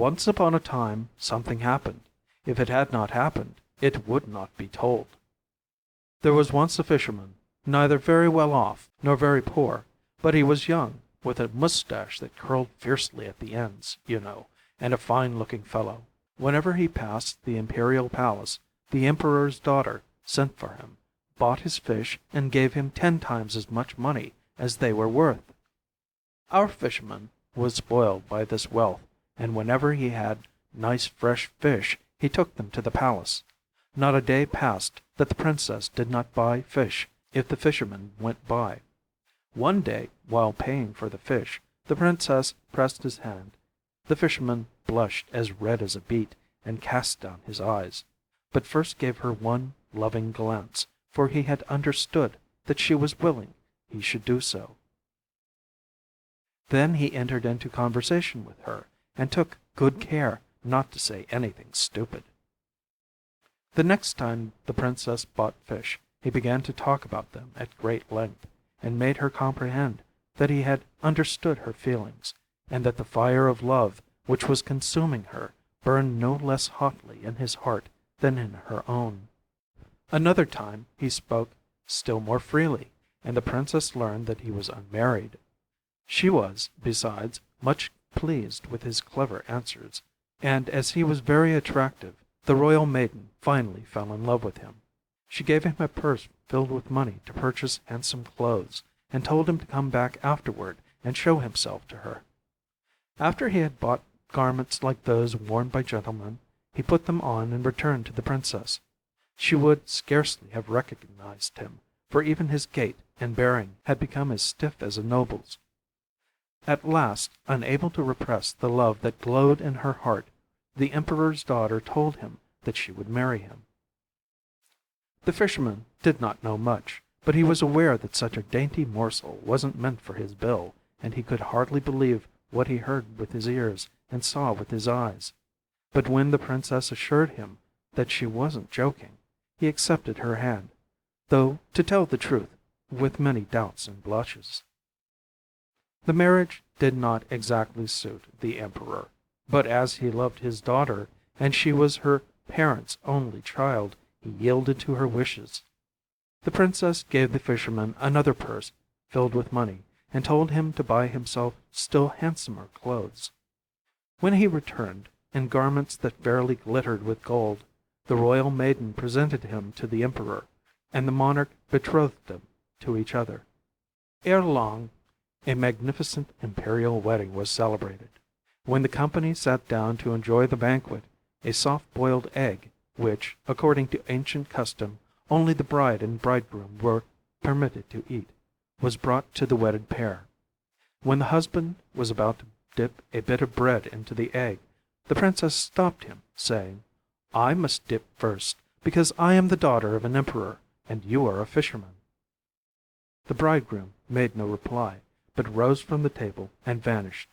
Once upon a time something happened. If it had not happened, it would not be told. There was once a fisherman, neither very well off nor very poor, but he was young, with a moustache that curled fiercely at the ends, you know, and a fine-looking fellow. Whenever he passed the imperial palace, the emperor's daughter sent for him, bought his fish, and gave him 10 times as much money as they were worth. Our fisherman was spoiled by this wealth, and whenever he had nice fresh fish, he took them to the palace. Not a day passed that the princess did not buy fish if the fisherman went by. One day, while paying for the fish, the princess pressed his hand. The fisherman blushed as red as a beet, and cast down his eyes, but first gave her one loving glance, for he had understood that she was willing he should do so. Then he entered into conversation with her, and took good care not to say anything stupid. The next time the princess bought fish, he began to talk about them at great length, and made her comprehend that he had understood her feelings, and that the fire of love which was consuming her burned no less hotly in his heart than in her own. Another time he spoke still more freely, and the princess learned that he was unmarried. She was, besides, much pleased with his clever answers, and as he was very attractive, the royal maiden finally fell in love with him. She gave him a purse filled with money to purchase handsome clothes, and told him to come back afterward and show himself to her. After he had bought garments like those worn by gentlemen, he put them on and returned to the princess. She would scarcely have recognized him, for even his gait and bearing had become as stiff as a noble's. At last, unable to repress the love that glowed in her heart, the emperor's daughter told him that she would marry him. The fisherman did not know much, but he was aware that such a dainty morsel wasn't meant for his bill, and he could hardly believe what he heard with his ears and saw with his eyes. But when the princess assured him that she wasn't joking, he accepted her hand, though, to tell the truth, with many doubts and blushes. The marriage did not exactly suit the emperor, but as he loved his daughter, and she was her parents' only child, he yielded to her wishes. The princess gave the fisherman another purse filled with money, and told him to buy himself still handsomer clothes. When he returned, in garments that fairly glittered with gold, the royal maiden presented him to the emperor, and the monarch betrothed them to each other. Ere long, a magnificent imperial wedding was celebrated. When the company sat down to enjoy the banquet, a soft-boiled egg, which, according to ancient custom, only the bride and bridegroom were permitted to eat, was brought to the wedded pair. When the husband was about to dip a bit of bread into the egg, the princess stopped him, saying, "I must dip first, because I am the daughter of an emperor, and you are a fisherman." The bridegroom made no reply, but rose from the table and vanished.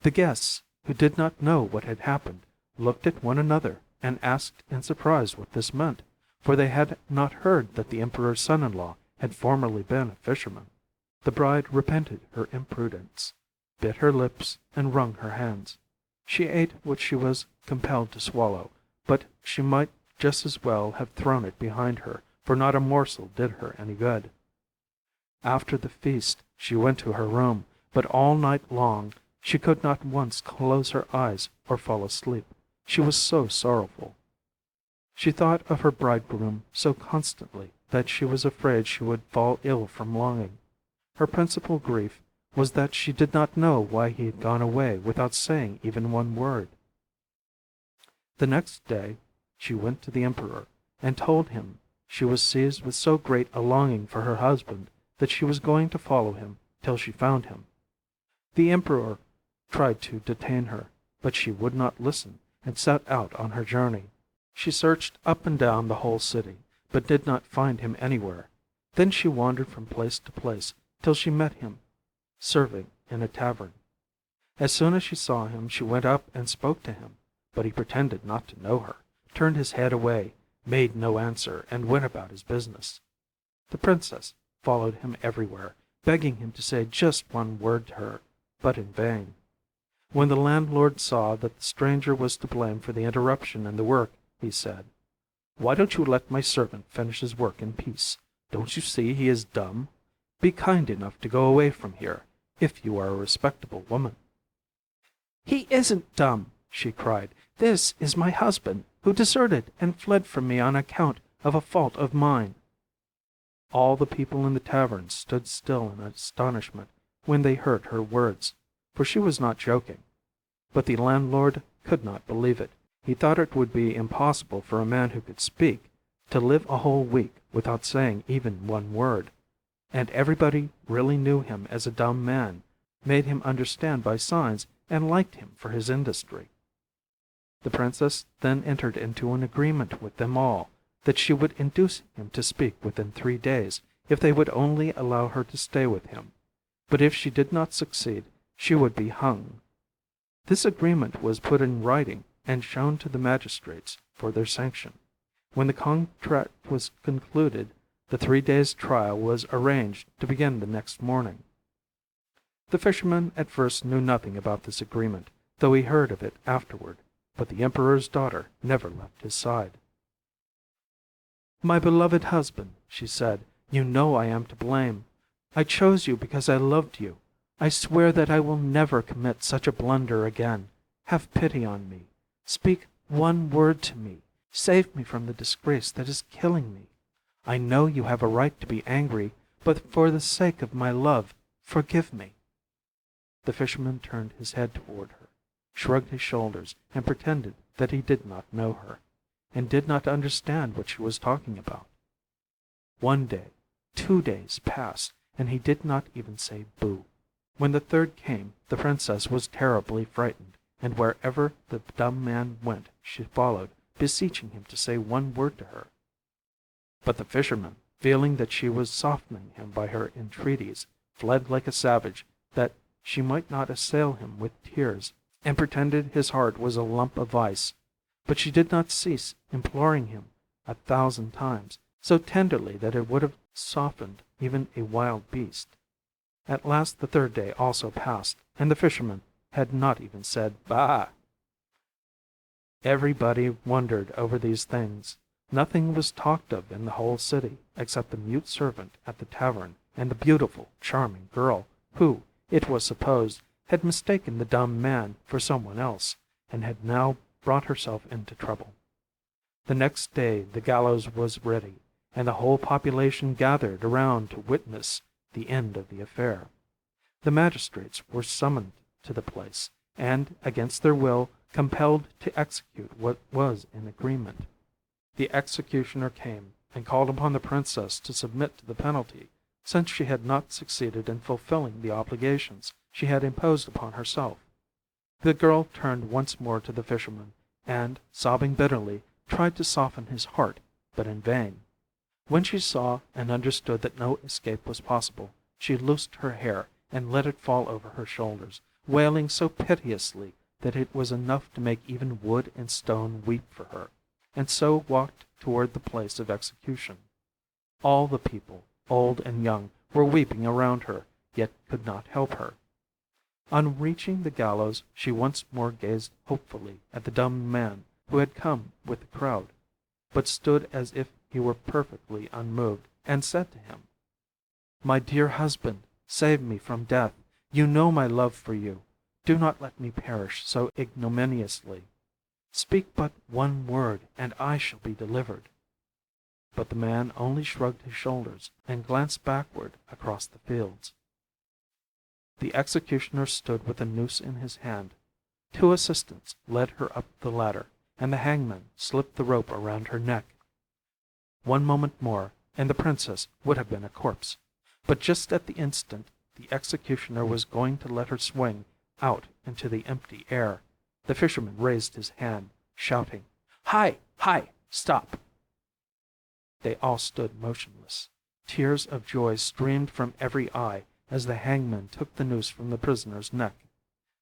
The guests, who did not know what had happened, looked at one another and asked in surprise what this meant, for they had not heard that the emperor's son-in-law had formerly been a fisherman. The bride repented her imprudence, bit her lips, and wrung her hands. She ate what she was compelled to swallow, but she might just as well have thrown it behind her, for not a morsel did her any good. After the feast she went to her room, but all night long she could not once close her eyes or fall asleep. She was so sorrowful. She thought of her bridegroom so constantly that she was afraid she would fall ill from longing. Her principal grief was that she did not know why he had gone away without saying even one word. The next day she went to the emperor, and told him she was seized with so great a longing for her husband that she was going to follow him till she found him. The emperor tried to detain her, but she would not listen, and set out on her journey. She searched up and down the whole city, but did not find him anywhere. Then she wandered from place to place till she met him, serving in a tavern. As soon as she saw him, she went up and spoke to him, but he pretended not to know her, turned his head away, made no answer, and went about his business. The princess followed him everywhere, begging him to say just one word to her, but in vain. When the landlord saw that the stranger was to blame for the interruption in the work, he said, "Why don't you let my servant finish his work in peace? Don't you see he is dumb? Be kind enough to go away from here, if you are a respectable woman." "He isn't dumb," she cried. "This is my husband, who deserted and fled from me on account of a fault of mine." All the people in the tavern stood still in astonishment when they heard her words, for she was not joking. But the landlord could not believe it. He thought it would be impossible for a man who could speak to live a whole week without saying even one word, and everybody really knew him as a dumb man, made him understand by signs, and liked him for his industry. The princess then entered into an agreement with them all that she would induce him to speak within 3 days, if they would only allow her to stay with him, but if she did not succeed, she would be hung. This agreement was put in writing and shown to the magistrates for their sanction. When the contract was concluded, the 3 days' trial was arranged to begin the next morning. The fisherman at first knew nothing about this agreement, though he heard of it afterward, but the emperor's daughter never left his side. "My beloved husband," she said, "you know I am to blame. I chose you because I loved you. I swear that I will never commit such a blunder again. Have pity on me. Speak one word to me. Save me from the disgrace that is killing me. I know you have a right to be angry, but for the sake of my love, forgive me." The fisherman turned his head toward her, shrugged his shoulders, and pretended that he did not know her, and did not understand what she was talking about. 1 day, 2 days passed, and he did not even say boo. When the third came, the princess was terribly frightened, and wherever the dumb man went she followed, beseeching him to say one word to her. But the fisherman, feeling that she was softening him by her entreaties, fled like a savage, that she might not assail him with tears, and pretended his heart was a lump of ice. But she did not cease imploring him 1,000 times, so tenderly that it would have softened even a wild beast. At last the 3rd day also passed, and the fisherman had not even said "Bah!" Everybody wondered over these things. Nothing was talked of in the whole city except the mute servant at the tavern and the beautiful, charming girl, who, it was supposed, had mistaken the dumb man for someone else, and had now brought herself into trouble. The next day the gallows was ready, and the whole population gathered around to witness the end of the affair. The magistrates were summoned to the place, and, against their will, compelled to execute what was in agreement. The executioner came, and called upon the princess to submit to the penalty, since she had not succeeded in fulfilling the obligations she had imposed upon herself. The girl turned once more to the fisherman, and, sobbing bitterly, tried to soften his heart, but in vain. When she saw and understood that no escape was possible, she loosed her hair and let it fall over her shoulders, wailing so piteously that it was enough to make even wood and stone weep for her, and so walked toward the place of execution. All the people, old and young, were weeping around her, yet could not help her. On reaching the gallows, she once more gazed hopefully at the dumb man who had come with the crowd, but stood as if he were perfectly unmoved, and said to him, "My dear husband, save me from death. You know my love for you. Do not let me perish so ignominiously. Speak but one word, and I shall be delivered." But the man only shrugged his shoulders and glanced backward across the fields. The executioner stood with a noose in his hand. 2 assistants led her up the ladder, and the hangman slipped the rope around her neck. 1 moment more, and the princess would have been a corpse. But just at the instant the executioner was going to let her swing out into the empty air, the fisherman raised his hand, shouting, "Hi! Hi! Stop!" They all stood motionless. Tears of joy streamed from every eye as the hangman took the noose from the prisoner's neck.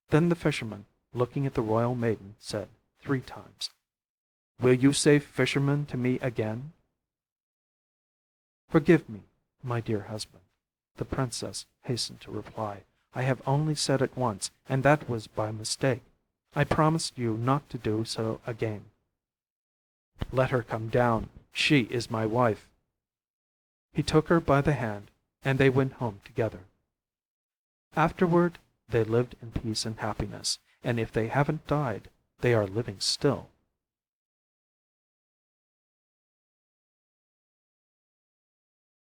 Then the fisherman, looking at the royal maiden, said 3 times, "Will you say fisherman to me again?" "Forgive me, my dear husband," the princess hastened to reply. I have only said it once, and that was by mistake. I promised you not to do so again. Let her come down. She is my wife." He took her by the hand, and they went home together. Afterward they lived in peace and happiness, and if they haven't died, they are living still.